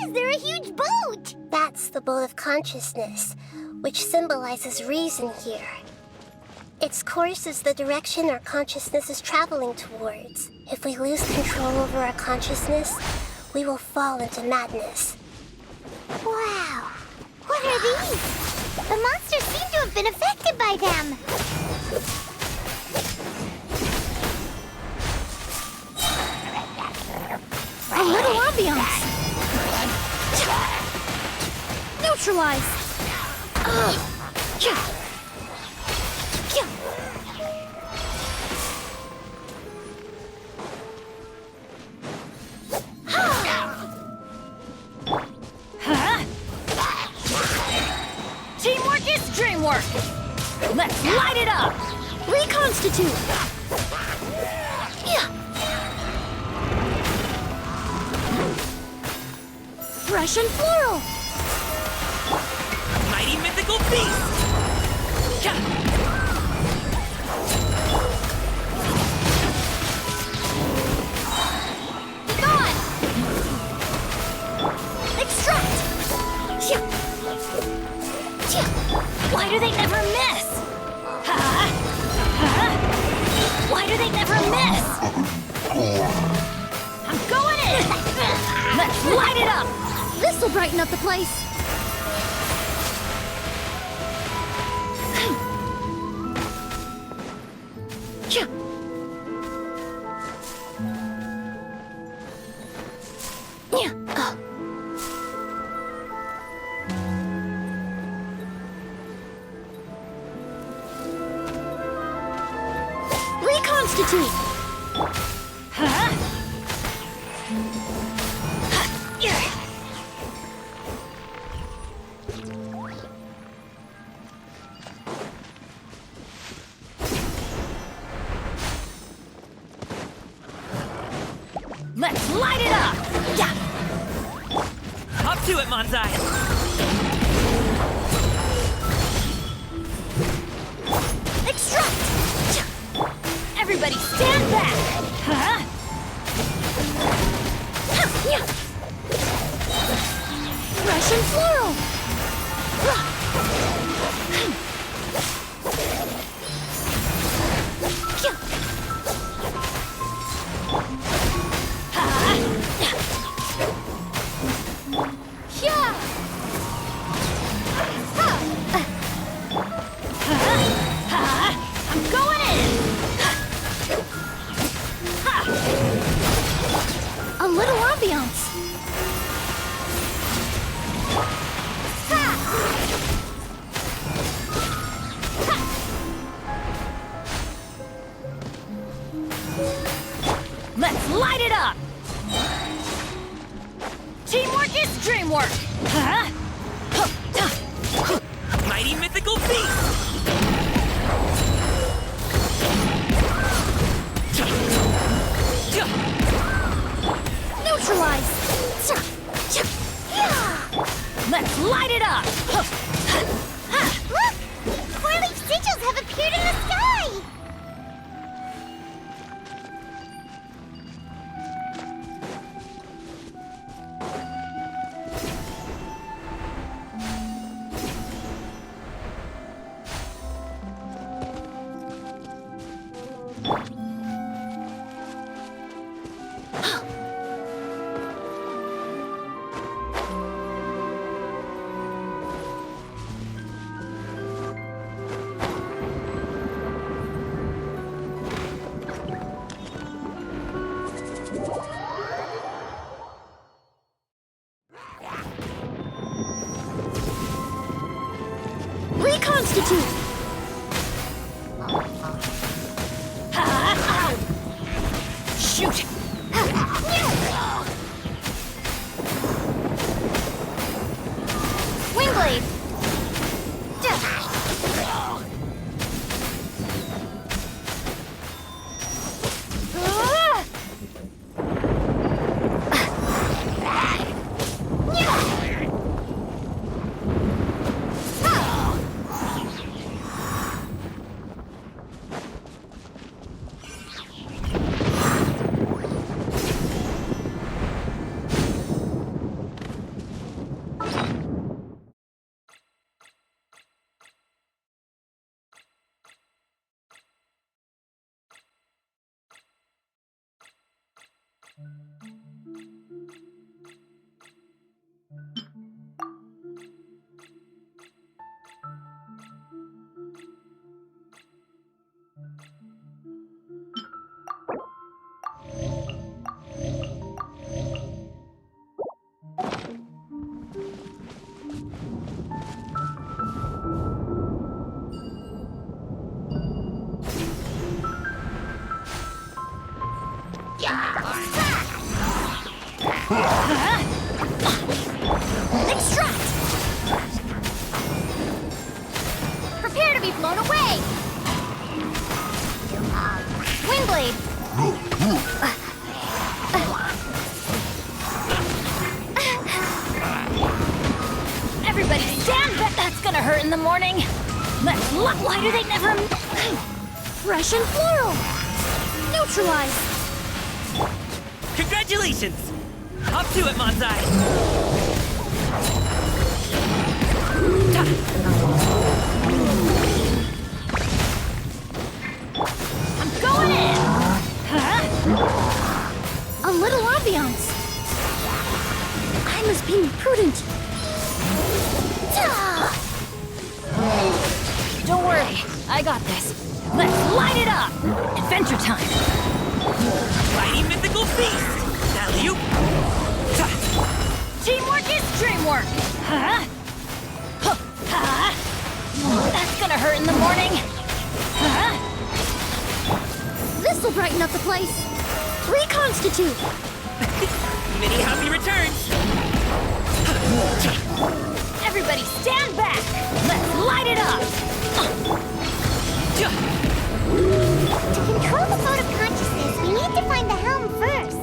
is there a huge boat? That's the boat of consciousness, which symbolizes reason here. Its course is the direction our consciousness is traveling towards. If we lose control over our consciousness, we will fall into madness. Wow! What are these? The monsters seem to have been affected by them. A little ambiance. Neutralize. Teamwork is dreamwork! Let's light it up! Reconstitute. Fresh and floral. Mighty mythical beast! Gone. Extract. Why do they never miss? Why do they never miss? I'm going in! Let's light it up! This'll brighten up the place. Reconstitute. Let's light it up! Up to it, Manzai! Extract. Everybody stand back! Fresh and floral. I'm going in! A little ambiance. Let's light it up! Teamwork is dreamwork! Mighty mythical beast! Neutralize. Let's light it up! Look! Four-leaf sigils have appeared in the sky! Reconstitute. Shoot! Wingblade. Extract! Prepare to be blown away! Windblade! Everybody stand back! That's gonna hurt in the morning! Why do they never... Fresh and floral! Neutralize! Congratulations! Up to it, Manzai! I'm going in! Huh? A little ambiance! I must be prudent! Don't worry, I got this. Let's light it up! Adventure time! Mighty mythical beast! Alley-oop! Teamwork is dreamwork! Huh? Huh? Huh? That's gonna hurt in the morning! Huh? This'll brighten up the place! Reconstitute! Many happy returns! Everybody stand back! Let's light it up! To control the boat of consciousness, we need to find the helm first.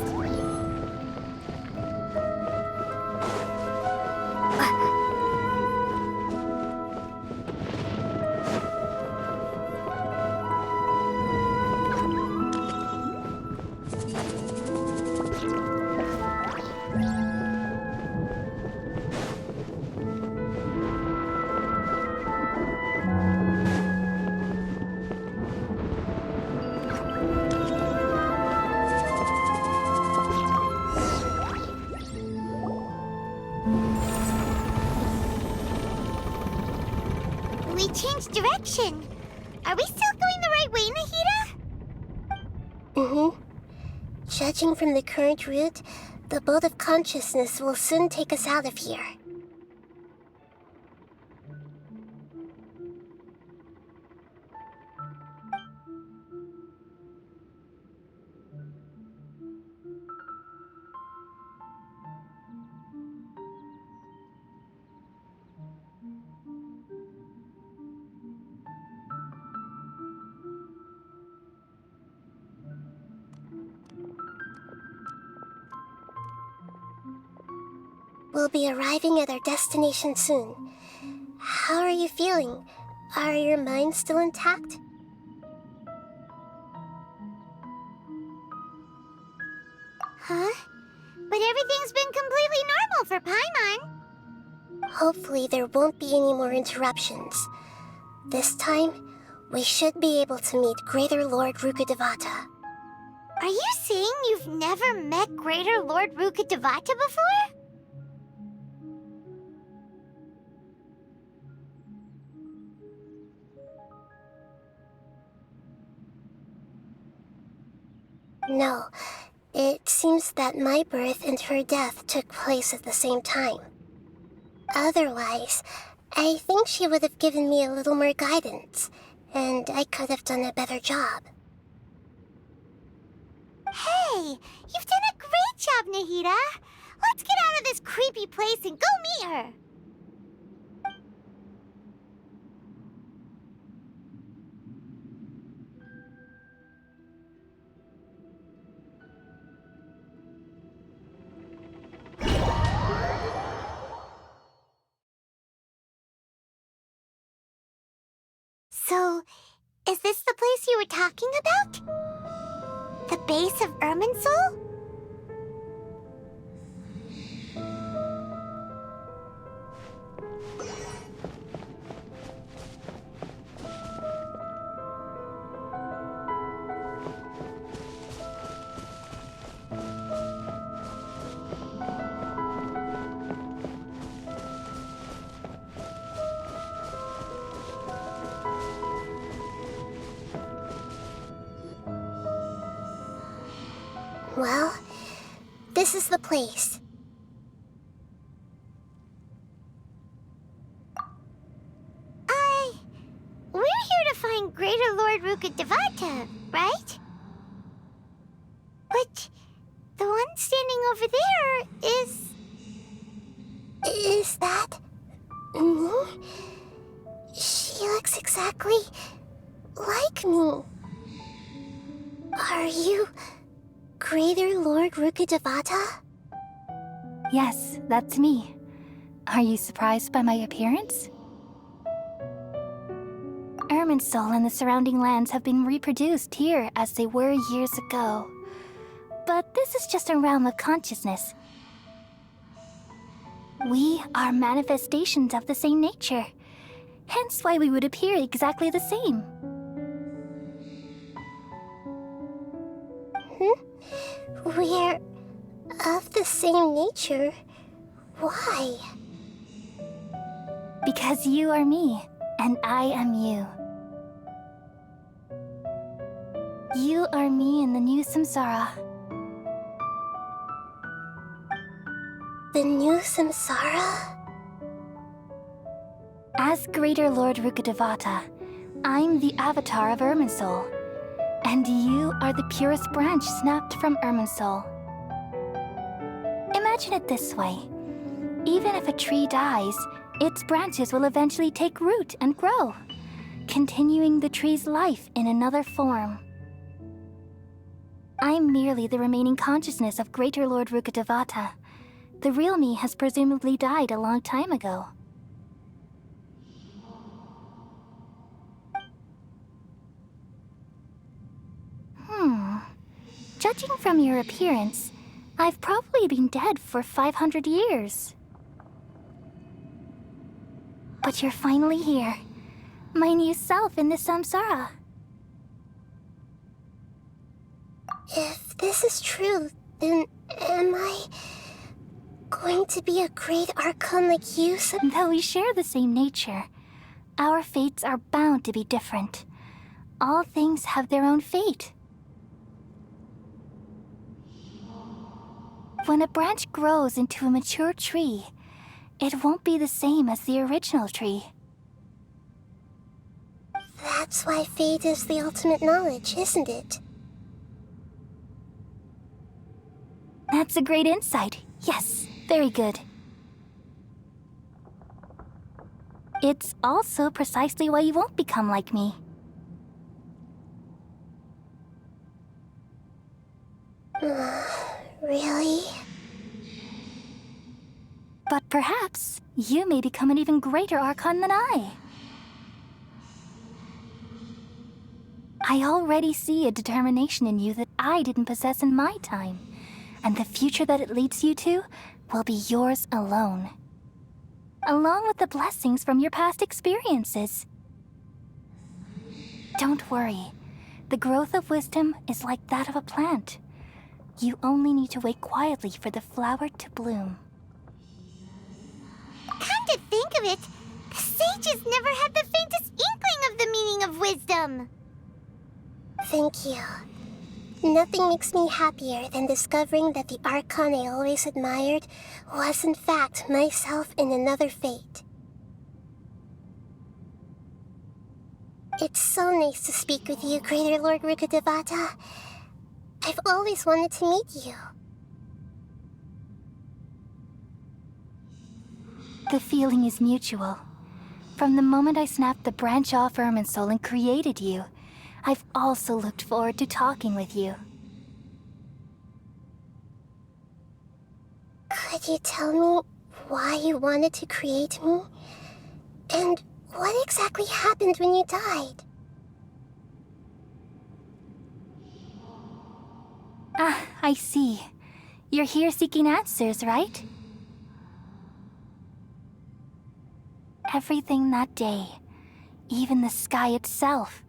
We changed direction. Are we still going the right way, Nahida? Mm-hmm. Judging from the current route, the boat of consciousness will soon take us out of here. We'll be arriving at our destination soon. How are you feeling? Are your minds still intact? Huh? But everything's been completely normal for Paimon. Hopefully there won't be any more interruptions. This time, we should be able to meet Greater Lord Rukkhadevata. Are you saying you've never met Greater Lord Rukkhadevata before? No, it seems that my birth and her death took place at the same time. Otherwise, I think she would have given me a little more guidance, and I could have done a better job. Hey, you've done a great job, Nahida. Let's get out of this creepy place and go meet her. So, is this the place you were talking about? The base of Irminsul? Well, this is the place. We're here to find Greater Lord Rukkhadevata, right? But the one standing over there is... He looks exactly like me. Are you Greater Lord Rukkhadevata? Yes, that's me. Are you surprised by my appearance? Irminsul and the surrounding lands have been reproduced here as they were years ago. But this is just a realm of consciousness. We are manifestations of the same nature, hence why we would appear exactly the same. We're of the same nature. Why? Because you are me, and I am you. You are me in the new samsara. The new samsara? As Greater Lord Rukkhadevata, I'm the avatar of Irminsul, and you are the purest branch snapped from Irminsul. Imagine it this way. Even if a tree dies, its branches will eventually take root and grow, continuing the tree's life in another form. I'm merely the remaining consciousness of Greater Lord Rukkhadevata. The real me has presumably died a long time ago. Judging from your appearance, I've probably been dead for 500 years. But you're finally here. My new self in the samsara. If this is true, then am I going to be a great archon like you? Though we share the same nature, our fates are bound to be different. All things have their own fate. When a branch grows into a mature tree, it won't be the same as the original tree. That's why fate is the ultimate knowledge, isn't it? That's a great insight. Yes, very good. It's also precisely why you won't become like me. Really? But perhaps you may become an even greater archon than I. I already see a determination in you that I didn't possess in my time, and the future that it leads you to will be yours alone, along with the blessings from your past experiences. Don't worry. The growth of wisdom is like that of a plant. You only need to wait quietly for the flower to bloom. Come to think of it, the sages never had the faintest inkling of the meaning of wisdom. Thank you. Nothing makes me happier than discovering that the archon I always admired was in fact myself in another fate. It's so nice to speak with you, Greater Lord Rukkhadevata. I've always wanted to meet you. The feeling is mutual. From the moment I snapped the branch off Irminsul and created you, I've also looked forward to talking with you. Could you tell me why you wanted to create me? And what exactly happened when you died? Ah, I see. You're here seeking answers, right? Everything that day, even the sky itself,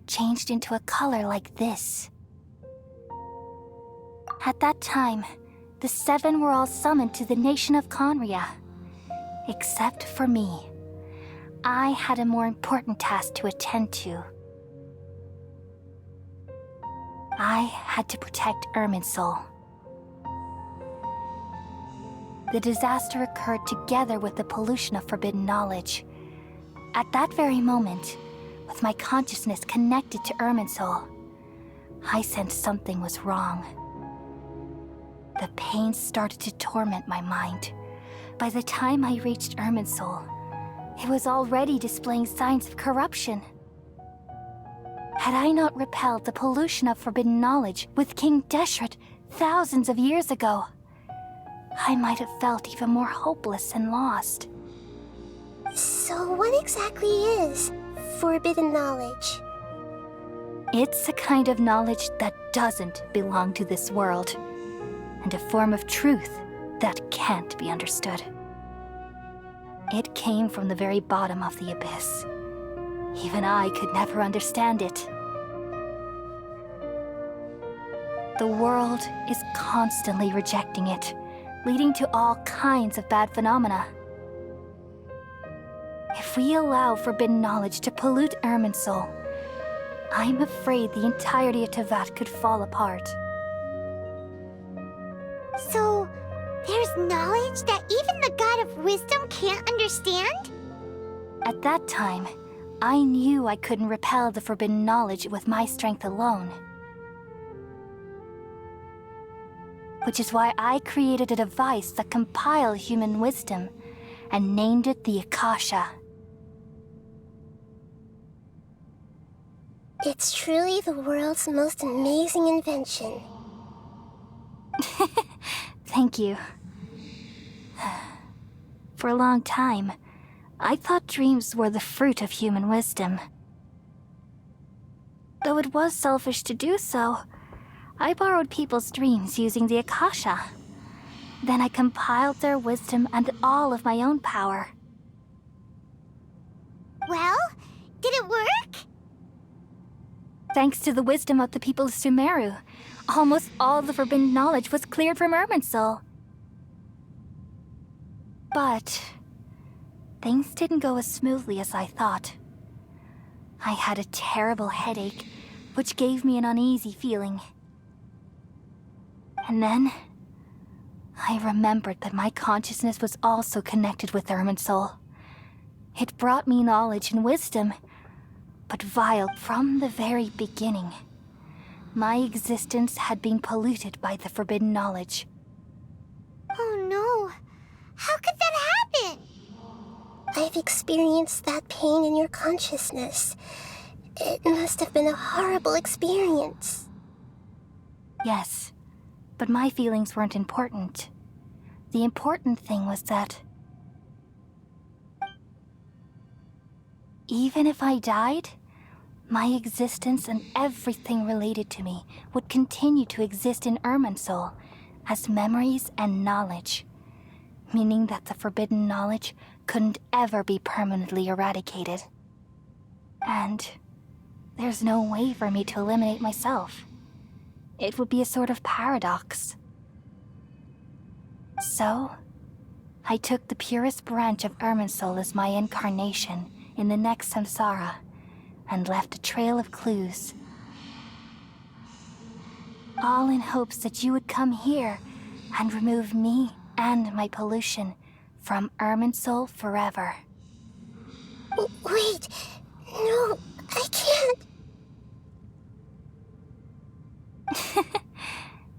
changed into a color like this. At that time, the seven were all summoned to the nation of Conria. Except for me. I had a more important task to attend to. I had to protect Irminsul. The disaster occurred together with the pollution of forbidden knowledge. At that very moment, with my consciousness connected to Irminsul, I sensed something was wrong. The pain started to torment my mind. By the time I reached Irminsul, It was already displaying signs of corruption. Had I not repelled the pollution of forbidden knowledge with King Deshret thousands of years ago, I might have felt even more hopeless and lost. So what exactly is forbidden knowledge? It's a kind of knowledge that doesn't belong to this world, and a form of truth that can't be understood. It came from the very bottom of the abyss. Even I could never understand it. The world is constantly rejecting it, leading to all kinds of bad phenomena. If we allow forbidden knowledge to pollute Irminsul, I'm afraid the entirety of Teyvat could fall apart. So, there's knowledge that even the God of Wisdom can't understand? At that time, I knew I couldn't repel the forbidden knowledge with my strength alone. Which is why I created a device that compiled human wisdom and named it the Akasha. It's truly the world's most amazing invention. Thank you. For a long time, I thought dreams were the fruit of human wisdom. Though it was selfish to do so, I borrowed people's dreams using the Akasha. Then I compiled their wisdom and all of my own power. Well, did it work? Thanks to the wisdom of the people of Sumeru, almost all the forbidden knowledge was cleared from Irminsul. But things didn't go as smoothly as I thought. I had a terrible headache, which gave me an uneasy feeling. And then I remembered that my consciousness was also connected with Irminsul. It brought me knowledge and wisdom, but vile from the very beginning. My existence had been polluted by the forbidden knowledge. Oh no. How could that happen? I've experienced that pain in your consciousness. It must have been a horrible experience. Yes, but my feelings weren't important. The important thing was that even if I died, my existence and everything related to me would continue to exist in Irminsul as memories and knowledge, meaning that the forbidden knowledge couldn't ever be permanently eradicated. And there's no way for me to eliminate myself. It would be a sort of paradox. So, I took the purest branch of Irminsul as my incarnation in the next samsara, and left a trail of clues. All in hopes that you would come here and remove me and my pollution from Irminsul forever. Wait, no, I can't.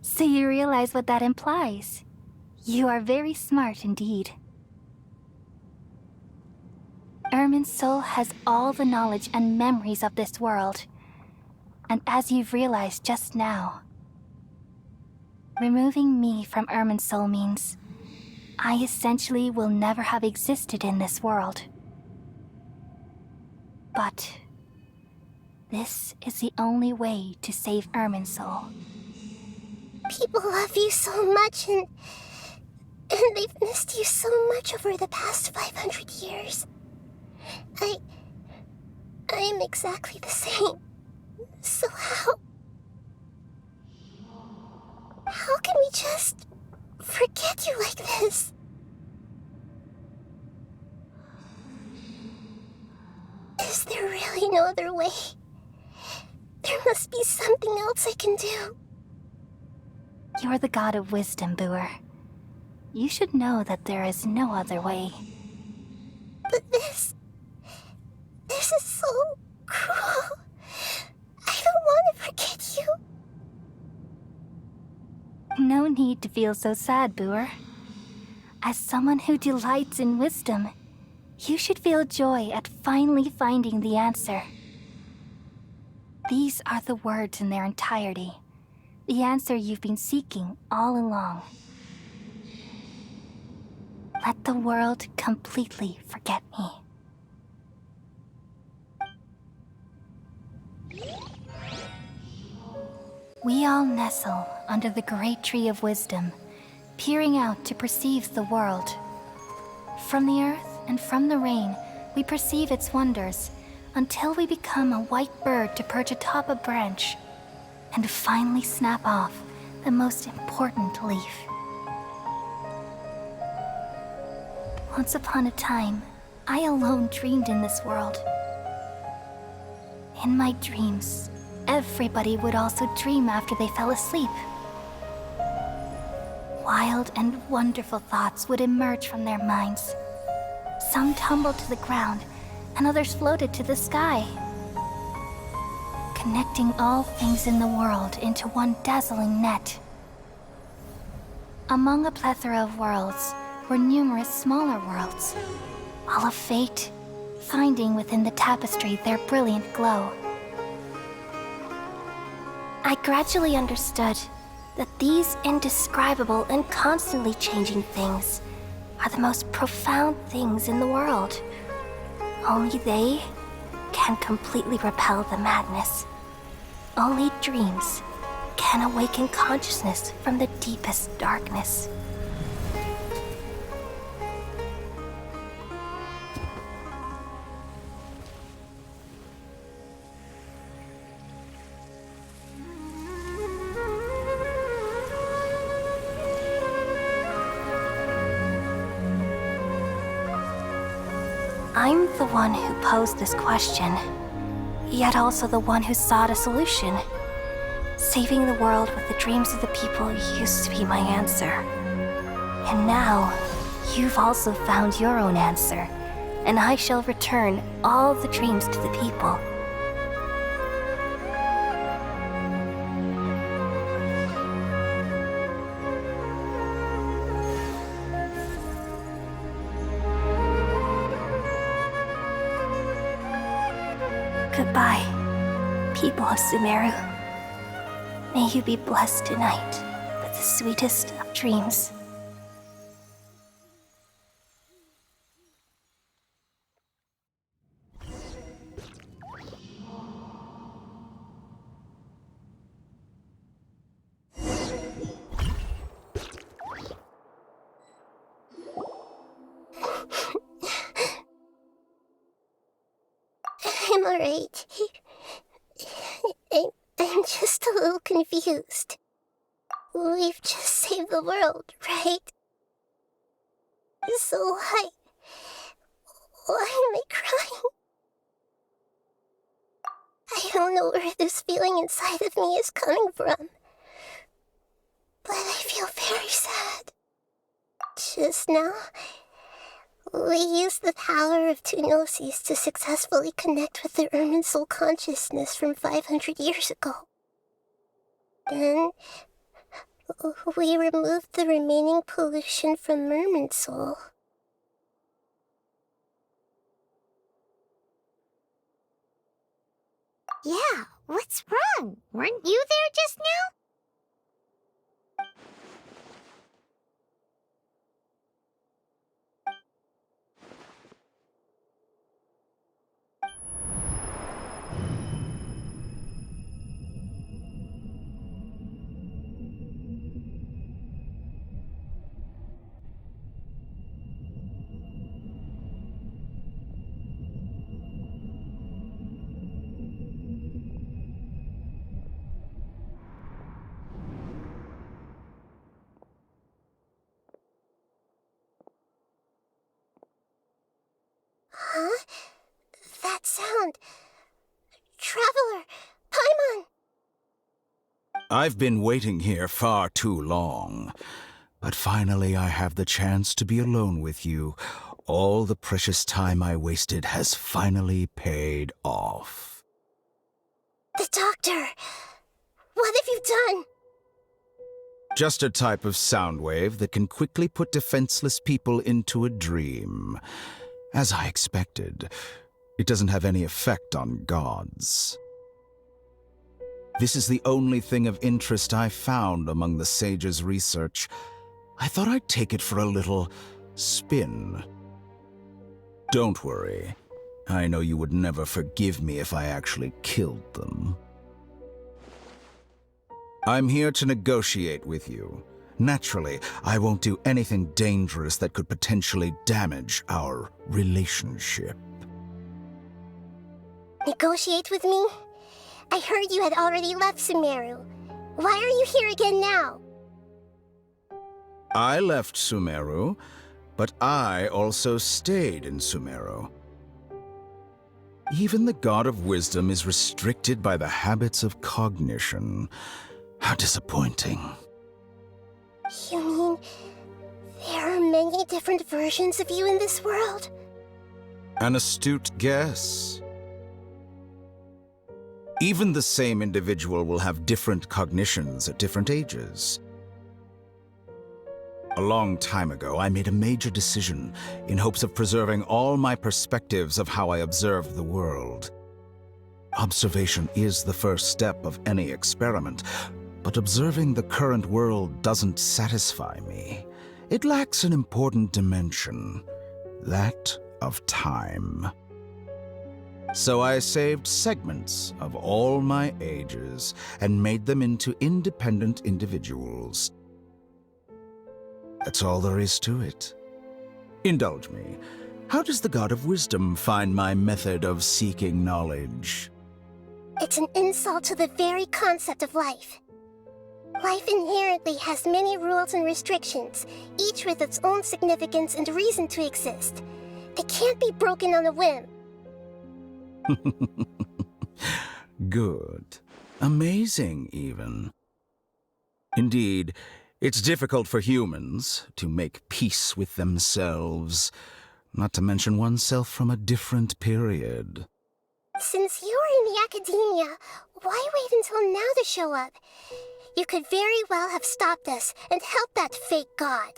So you realize what that implies. You are very smart indeed. Irminsul has all the knowledge and memories of this world. And as you've realized just now, removing me from Irminsul means I essentially will never have existed in this world. But this is the only way to save Irminsul. People love you so much, and they've missed you so much over the past 500 years. I am exactly the same. So how can we just forget you like this? Is there really no other way? There must be something else I can do. You're the god of wisdom, Buer. You should know that there is no other way. But this is so cruel. I don't want to forget you. No need to feel so sad, Buer. As someone who delights in wisdom, You should feel joy at finally finding the answer. These are the words in their entirety. The answer you've been seeking all along. Let the world completely forget me. We all nestle under the great tree of wisdom, peering out to perceive the world. From the earth and from the rain, we perceive its wonders, until we become a white bird to perch atop a branch, and finally snap off the most important leaf. Once upon a time, I alone dreamed in this world. In my dreams, everybody would also dream after they fell asleep. Wild and wonderful thoughts would emerge from their minds. Some tumbled to the ground, and others floated to the sky, connecting all things in the world into one dazzling net. Among a plethora of worlds were numerous smaller worlds, all of fate, finding within the tapestry their brilliant glow. I gradually understood that these indescribable and constantly changing things are the most profound things in the world. Only they can completely repel the madness. Only dreams can awaken consciousness from the deepest darkness. I'm the one who posed this question, yet also the one who sought a solution. Saving the world with the dreams of the people used to be my answer. And now, you've also found your own answer, and I shall return all the dreams to the people. Goodbye, people of Sumeru. May you be blessed tonight with the sweetest of dreams. I'm alright. I'm just a little confused. We've just saved the world, right? So why am I crying? I don't know where this feeling inside of me is coming from, but I feel very sad. Just now, we used the power of two gnosis to successfully connect with the Ermin soul consciousness from 500 years ago. Then, we removed the remaining pollution from Merman soul. Yeah, what's wrong? Weren't you there just now? Huh? That sound. Traveler! Paimon! I've been waiting here far too long. But finally I have the chance to be alone with you. All the precious time I wasted has finally paid off. The doctor! What have you done? Just a type of sound wave that can quickly put defenseless people into a dream. As I expected, it doesn't have any effect on gods. This is the only thing of interest I found among the sage's research. I thought I'd take it for a little spin. Don't worry. I know you would never forgive me if I actually killed them. I'm here to negotiate with you. Naturally, I won't do anything dangerous that could potentially damage our relationship. Negotiate with me? I heard you had already left Sumeru. Why are you here again now? I left Sumeru, but I also stayed in Sumeru. Even the God of Wisdom is restricted by the habits of cognition. How disappointing. You mean there are many different versions of you in this world? An astute guess. Even the same individual will have different cognitions at different ages. A long time ago, I made a major decision in hopes of preserving all my perspectives of how I observed the world. Observation is the first step of any experiment, but observing the current world doesn't satisfy me. It lacks an important dimension, that of time. So I saved segments of all my ages and made them into independent individuals. That's all there is to it. Indulge me. How does the God of Wisdom find my method of seeking knowledge? It's an insult to the very concept of life. Life inherently has many rules and restrictions, each with its own significance and reason to exist. They can't be broken on a whim. Good. Amazing, even. Indeed, it's difficult for humans to make peace with themselves, not to mention oneself from a different period. Since you're in the academia, why wait until now to show up? You could very well have stopped us and helped that fake god.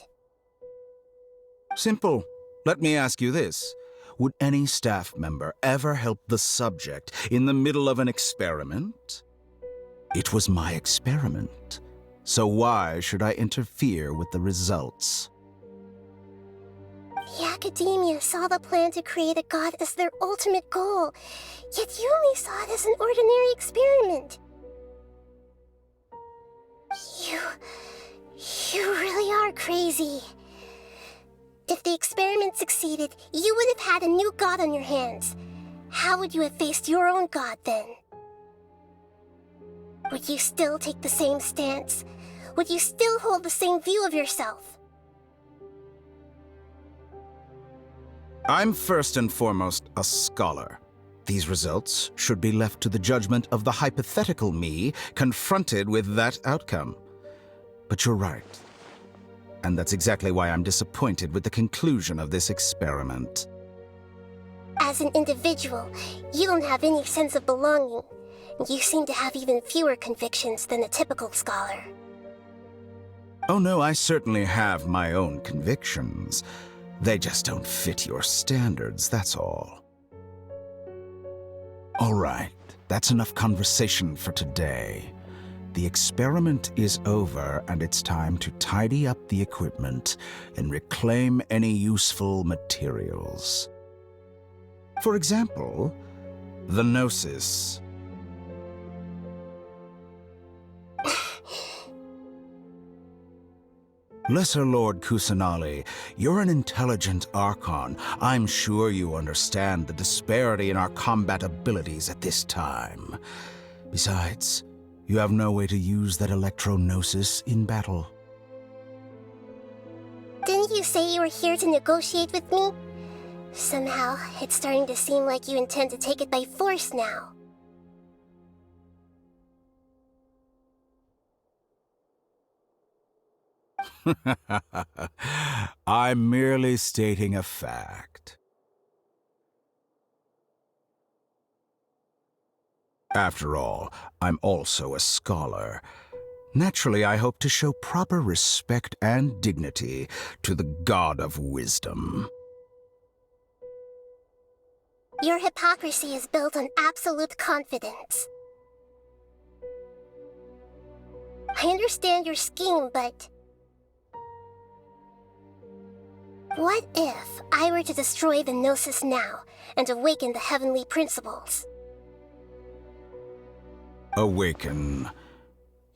Simple. Let me ask you this. Would any staff member ever help the subject in the middle of an experiment? It was my experiment, so why should I interfere with the results? The academia saw the plan to create a god as their ultimate goal, yet you only saw it as an ordinary experiment. You really are crazy. If the experiment succeeded, you would have had a new god on your hands. How would you have faced your own god then? Would you still take the same stance? Would you still hold the same view of yourself? I'm first and foremost a scholar. These results should be left to the judgment of the hypothetical me confronted with that outcome. But you're right. And that's exactly why I'm disappointed with the conclusion of this experiment. As an individual, you don't have any sense of belonging. You seem to have even fewer convictions than a typical scholar. Oh no, I certainly have my own convictions. They just don't fit your standards, that's all. All right, that's enough conversation for today. The experiment is over, and it's time to tidy up the equipment and reclaim any useful materials. For example, the Gnosis. Lesser Lord Kusanali, you're an intelligent Archon. I'm sure you understand the disparity in our combat abilities at this time. Besides, you have no way to use that electro-gnosis in battle. Didn't you say you were here to negotiate with me? Somehow, it's starting to seem like you intend to take it by force now. I'm merely stating a fact. After all, I'm also a scholar. Naturally, I hope to show proper respect and dignity to the God of Wisdom. Your hypocrisy is built on absolute confidence. I understand your scheme, but... what if I were to destroy the Gnosis now and awaken the heavenly principles? Awaken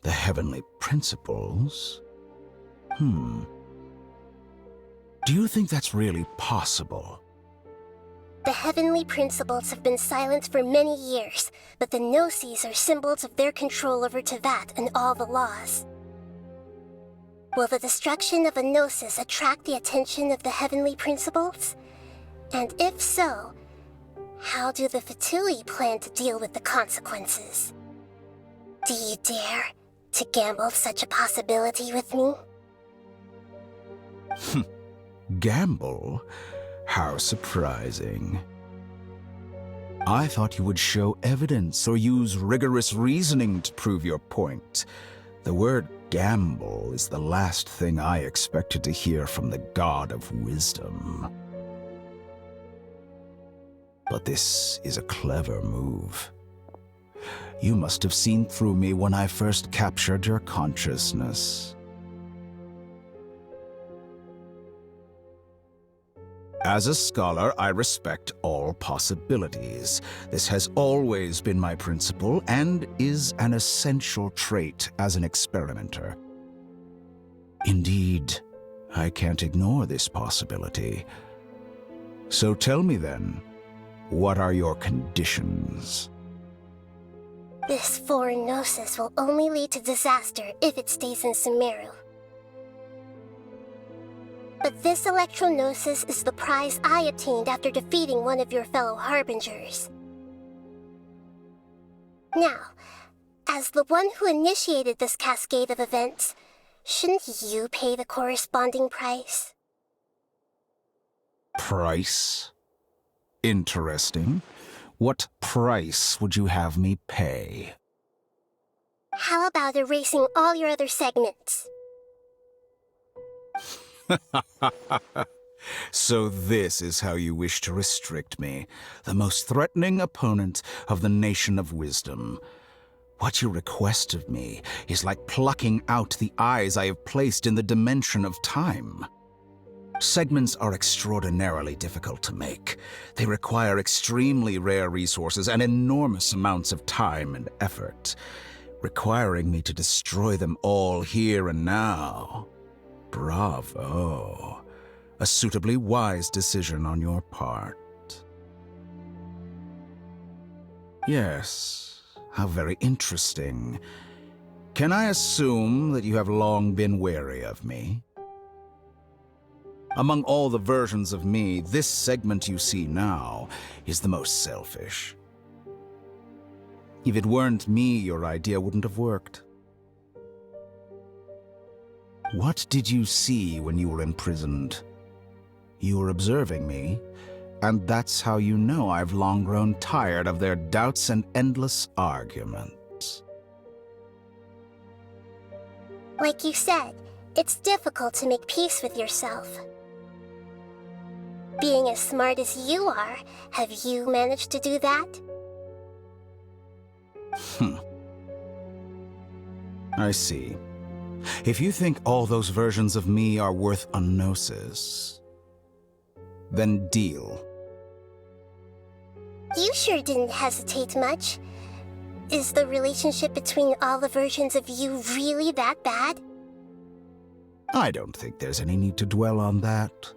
the heavenly principles? Do you think that's really possible? The heavenly principles have been silent for many years, but the Gnosis are symbols of their control over Teyvat and all the laws. Will the destruction of a Gnosis attract the attention of the heavenly principles? And if so, how do the Fatui plan to deal with the consequences? Do you dare to gamble such a possibility with me? Gamble? How surprising. I thought you would show evidence or use rigorous reasoning to prove your point. The word gamble is the last thing I expected to hear from the god of wisdom. But this is a clever move. You must have seen through me when I first captured your consciousness. As a scholar, I respect all possibilities. This has always been my principle and is an essential trait as an experimenter. Indeed, I can't ignore this possibility. So tell me then, what are your conditions? This foreign Gnosis will only lead to disaster if it stays in Sumeru. But this Electro-Gnosis is the prize I obtained after defeating one of your fellow Harbingers. Now, as the one who initiated this cascade of events, shouldn't you pay the corresponding price? Price? Interesting. What price would you have me pay? How about erasing all your other segments? So this is how you wish to restrict me, the most threatening opponent of the Nation of Wisdom. What you request of me is like plucking out the eyes I have placed in the dimension of time. Segments are extraordinarily difficult to make. They require extremely rare resources and enormous amounts of time and effort, requiring me to destroy them all here and now. Bravo. A suitably wise decision on your part. Yes, how very interesting. Can I assume that you have long been wary of me? Among all the versions of me, this segment you see now is the most selfish. If it weren't me, your idea wouldn't have worked. What did you see when you were imprisoned? You were observing me, and that's how you know I've long grown tired of their doubts and endless arguments. Like you said, it's difficult to make peace with yourself. Being as smart as you are, have you managed to do that? I see. If you think all those versions of me are worth a gnosis, then deal. You sure didn't hesitate much. Is the relationship between all the versions of you really that bad? I don't think there's any need to dwell on that.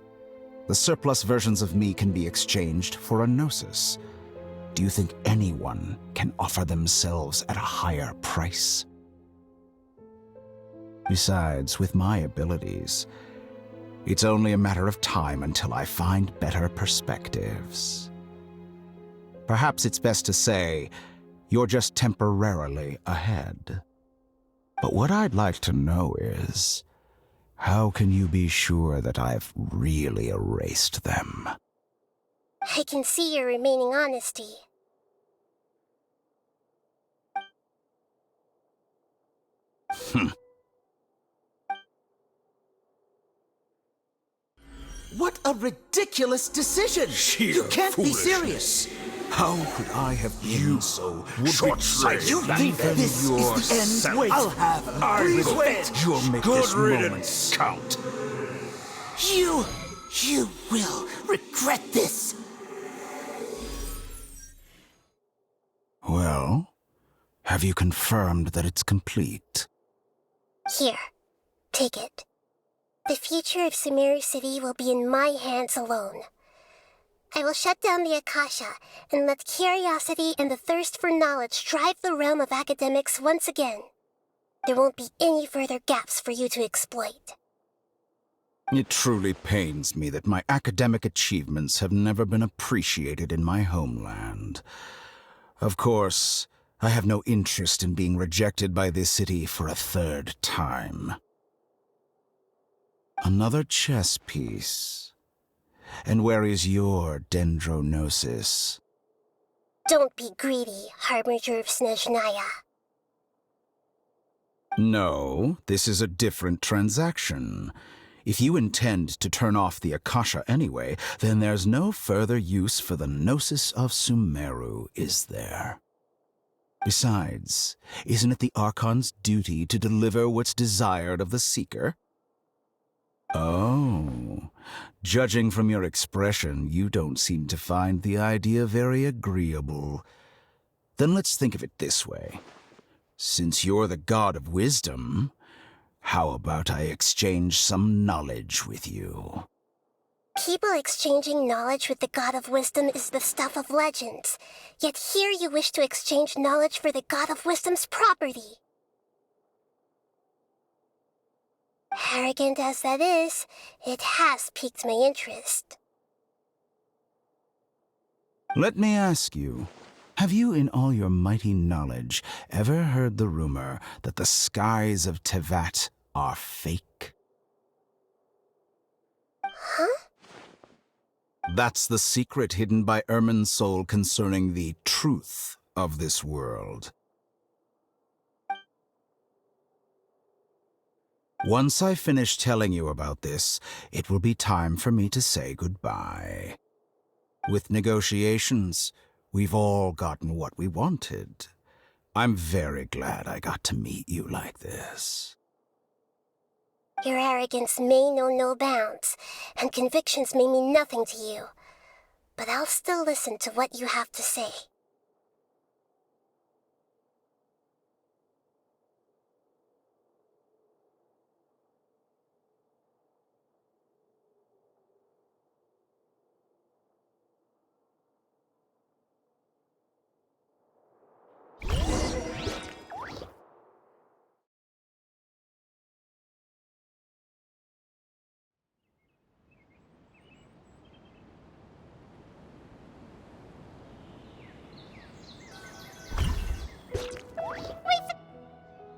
The surplus versions of me can be exchanged for a gnosis. Do you think anyone can offer themselves at a higher price? Besides, with my abilities, it's only a matter of time until I find better perspectives. Perhaps it's best to say, you're just temporarily ahead. But what I'd like to know is, how can you be sure that I've really erased them? I can see your remaining honesty. What a ridiculous decision. Sheer You can't be foolishness. serious. How could I have been so short-sighted? You think this is the end? Wait, I'll have revenge. You'll make Good this moment riddance. count. You will regret this. Well, have you confirmed that it's complete? Here, take it. The future of Sumeru City will be in my hands alone. I will shut down the Akasha and let curiosity and the thirst for knowledge drive the realm of academics once again. There won't be any further gaps for you to exploit. It truly pains me that my academic achievements have never been appreciated in my homeland. Of course, I have no interest in being rejected by this city for a third time. Another chess piece. And where is your dendronosis? Don't be greedy, Harbinger of Snezhnaya. No, this is a different transaction. If you intend to turn off the Akasha anyway, then there's no further use for the Gnosis of Sumeru, is there? Besides, isn't it the Archon's duty to deliver what's desired of the Seeker? Oh, judging from your expression, you don't seem to find the idea very agreeable. Then let's think of it this way. Since you're the god of wisdom, how about I exchange some knowledge with you? People exchanging knowledge with the God of Wisdom is the stuff of legends. Yet here you wish to exchange knowledge for the God of Wisdom's property. Arrogant as that is, it has piqued my interest. Let me ask you, have you in all your mighty knowledge ever heard the rumor that the skies of Tevat are fake? Huh? That's the secret hidden by Irminsul concerning the truth of this world. Once I finish telling you about this, it will be time for me to say goodbye. With negotiations, we've all gotten what we wanted. I'm very glad I got to meet you like this. Your arrogance may know no bounds, and convictions may mean nothing to you. But I'll still listen to what you have to say.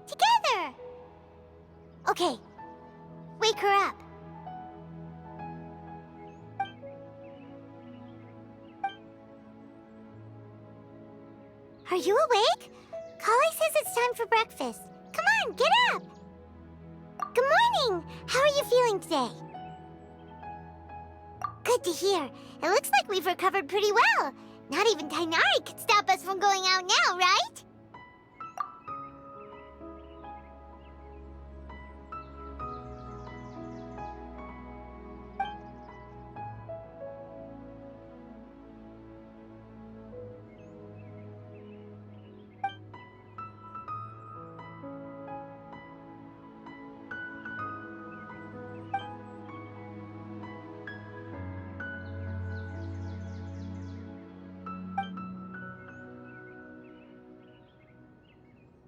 Together! Okay, wake her up. Are you awake? Kali says it's time for breakfast. Come on, get up! Good morning! How are you feeling today? Good to hear. It looks like we've recovered pretty well. Not even Tainari could stop us from going out now, right?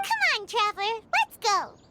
Come on, Traveler, let's go!